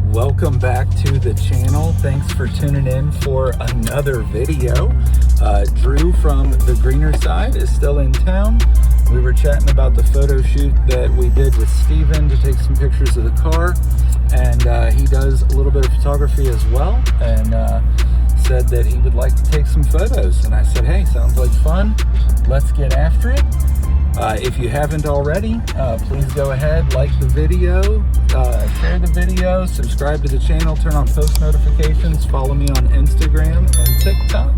Welcome back to the channel. Thanks for tuning in for another video. Drew from the greener side is still in town. We were chatting about the photo shoot that we did with Steven to take some pictures of the car, and he does a little bit of photography as well, and said that he would like to take some photos. And I said, hey, sounds like fun, let's get after it. If you haven't already, please go ahead, like the video, share the video, subscribe to the channel, turn on post notifications, follow me on Instagram and TikTok,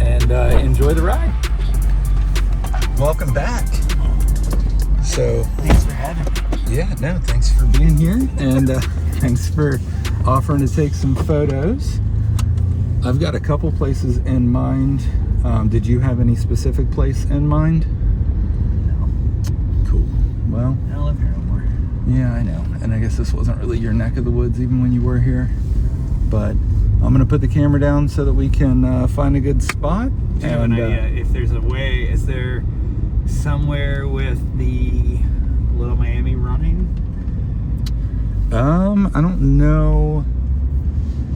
and enjoy the ride. Welcome back. So, thanks for having me. Yeah, no, thanks for being here, and thanks for offering to take some photos. I've got a couple places in mind. Did you have any specific place in mind? Well, I don't live here anymore. Yeah, I know. And I guess this wasn't really your neck of the woods even when you were here. But I'm going to put the camera down so that we can find a good spot. Do you have an idea if there's a way, is there somewhere with the Little Miami running? I don't know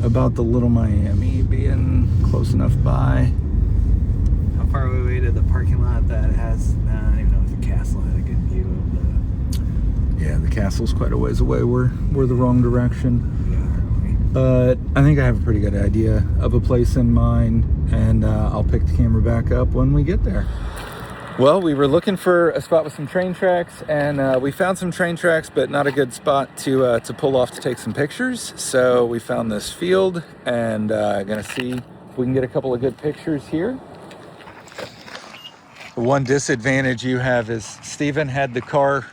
about the Little Miami being close enough by. How far away to the parking lot that has, I don't even know if the castle had a good view of the... Yeah, the castle's quite a ways away. We're the wrong direction. Yeah, but I think I have a pretty good idea of a place in mind, and I'll pick the camera back up when we get there. Well, we were looking for a spot with some train tracks, and we found some train tracks, but not a good spot to pull off to take some pictures. So we found this field, and gonna see if we can get a couple of good pictures here. The one disadvantage you have is Steven had the car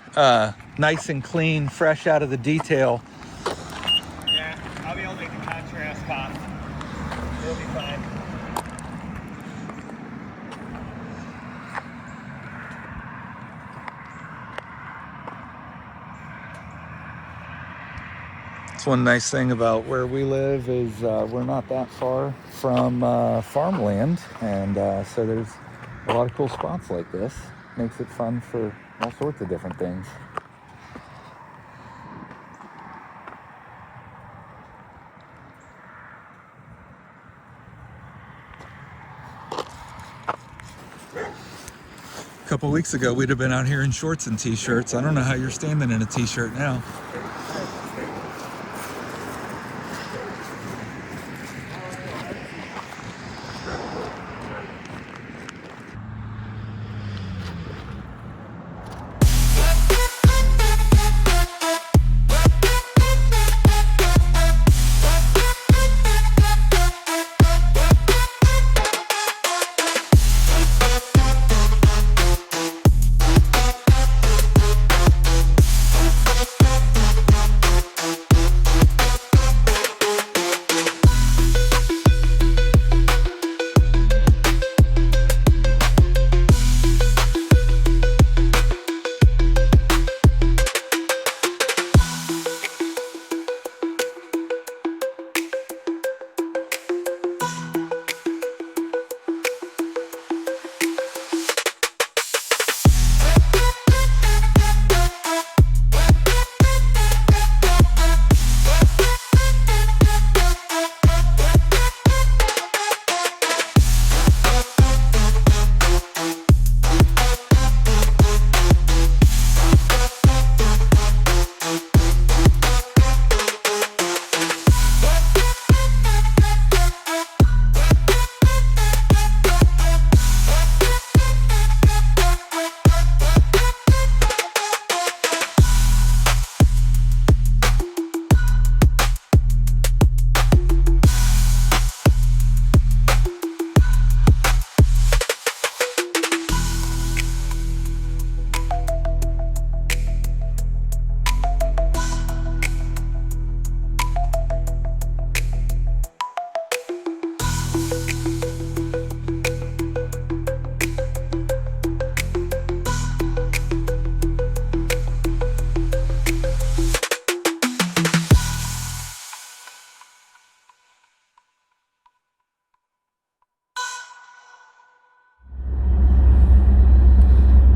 nice and clean, fresh out of the detail. Yeah, I'll be able to make the contrast pop. It'll be fine. That's one nice thing about where we live is we're not that far from farmland, and so there's a lot of cool spots like this. Makes it fun for all sorts of different things. A couple weeks ago, we'd have been out here in shorts and t-shirts. I don't know how you're standing in a t-shirt now.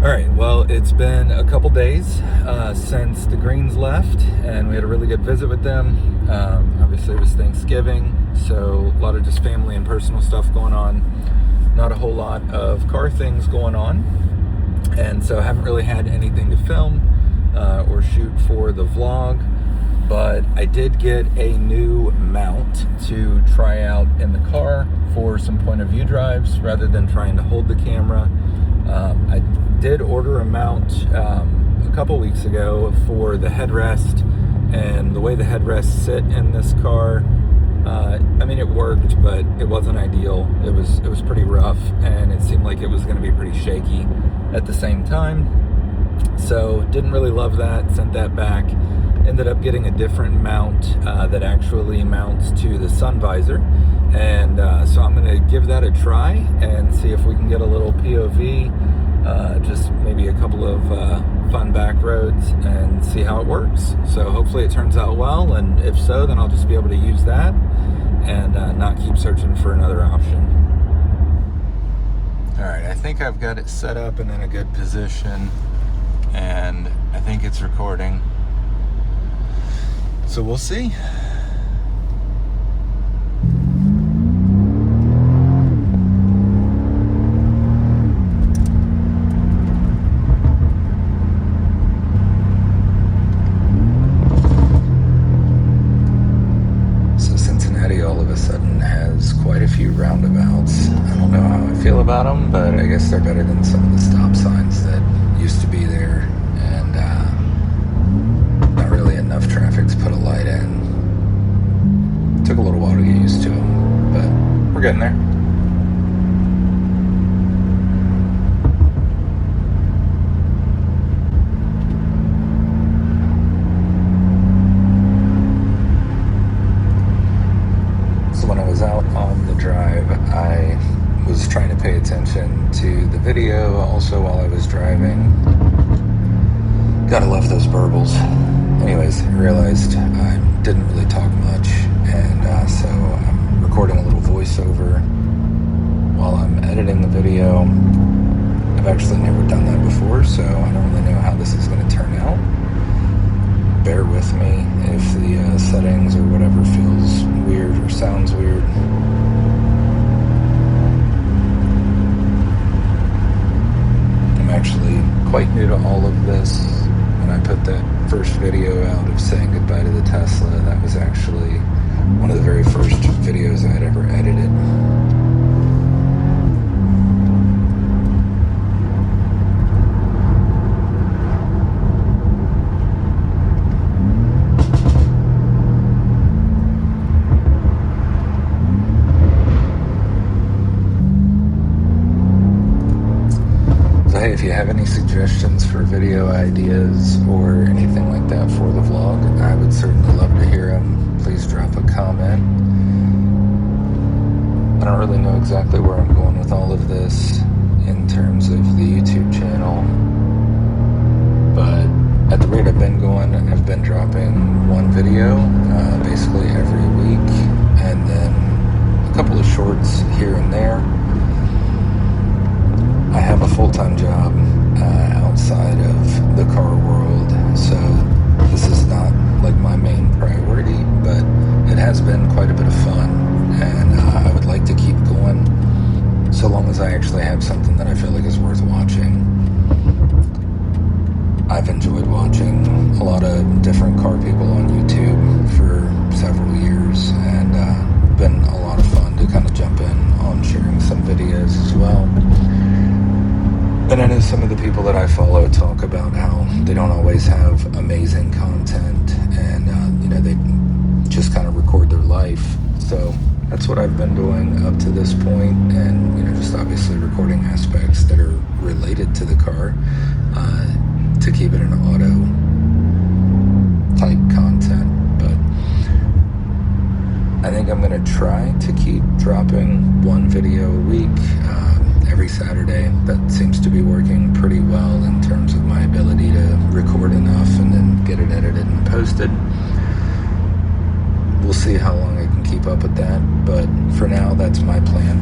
All right, well, it's been a couple days since the Greens left, and we had a really good visit with them. Obviously, it was Thanksgiving, so a lot of just family and personal stuff going on. Not a whole lot of car things going on, and so I haven't really had anything to film or shoot for the vlog, but I did get a new mount to try out in the car for some point of view drives rather than trying to hold the camera. I did order a mount a couple weeks ago for the headrest, and the way the headrests sit in this car, I mean, it worked, but it wasn't ideal. It was pretty rough, and it seemed like it was going to be pretty shaky at the same time. So didn't really love that, sent that back. Ended up getting a different mount that actually mounts to the sun visor, and so I'm going to give that a try and see if we can get a little POV, just maybe a couple of fun back roads, and see how it works. So hopefully it turns out well, and if so, then I'll just be able to use that and not keep searching for another option. All right, I think I've got it set up and in a good position, and I think it's recording. So we'll see. So Cincinnati all of a sudden has quite a few roundabouts. I don't know how I feel about them, but I guess they're better than some of the stop signs that used to be there. And not really enough traffic to put a light in. Took a little while to get used to them, but we're getting there. So when I was out on the drive, I was trying to pay attention to the video also while I was driving. Gotta love those burbles. Anyways, I realized I didn't really talk much, and so I'm recording a little voiceover while I'm editing the video. I've actually never done that before, so I don't really know how this is going to turn out. Bear with me if the settings or whatever feels weird or sounds weird. I'm actually quite new to all of this. When I put that first video out of saying goodbye to the Tesla, that was actually one of the very first videos I had ever edited. Hey, if you have any suggestions for video ideas or anything like that for the vlog, I would certainly love to hear them. Please drop a comment. I don't really know exactly where I'm going with all of this in terms of the YouTube channel, but at the rate I've been going, I've been dropping one video basically every week, and then a couple of shorts here and there. I have a full-time job outside of the car world, so this is not like my main priority, but it has been quite a bit of fun, and I would like to keep going so long as I actually have something that I feel like is worth watching. I've enjoyed watching a lot of different car people on YouTube for several years, and been a lot of fun to kind of jump in on sharing some videos as well. And I know some of the people that I follow talk about how they don't always have amazing content, and they just kind of record their life. So that's what I've been doing up to this point, and just obviously recording aspects that are related to the car to keep it an auto type content. But I think I'm going to try to keep dropping one video a week every Saturday. That seems to be working pretty well in terms of my ability to record enough and then get it edited and posted. We'll see how long I can keep up with that, but for now, that's my plan.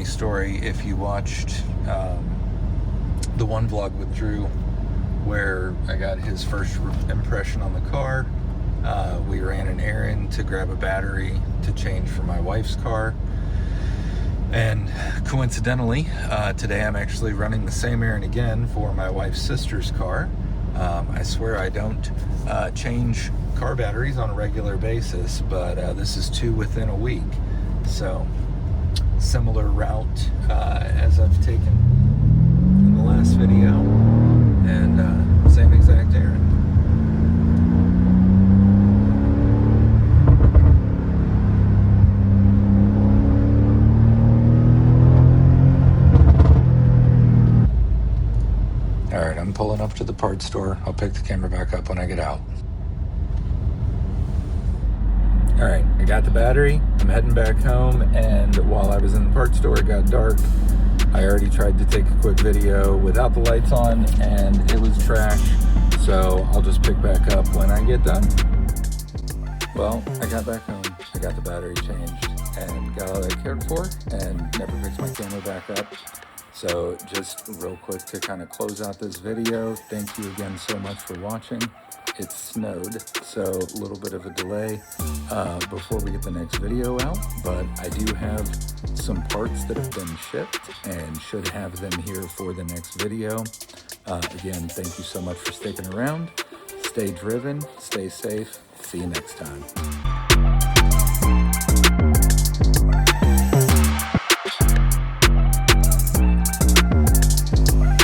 funny story. If you watched the one vlog with Drew where I got his first impression on the car, we ran an errand to grab a battery to change for my wife's car. And coincidentally, today I'm actually running the same errand again for my wife's sister's car. I swear I don't change car batteries on a regular basis, but this is 2 within a week. So similar route as I've taken in the last video, and same exact errand. All right, I'm pulling up to the parts store. I'll pick the camera back up when I get out. All right, I got the battery. I'm heading back home, and while I was in the parts store, it got dark. I already tried to take a quick video without the lights on, and it was trash. So I'll just pick back up when I get done. Well, I got back home. I got the battery changed and got all that cared for, and never picked my camera back up. So just real quick to kind of close out this video, thank you again so much for watching. It snowed, so a little bit of a delay before we get the next video out, but I do have some parts that have been shipped and should have them here for the next video. Again, thank you so much for sticking around. Stay driven, stay safe. See you next time.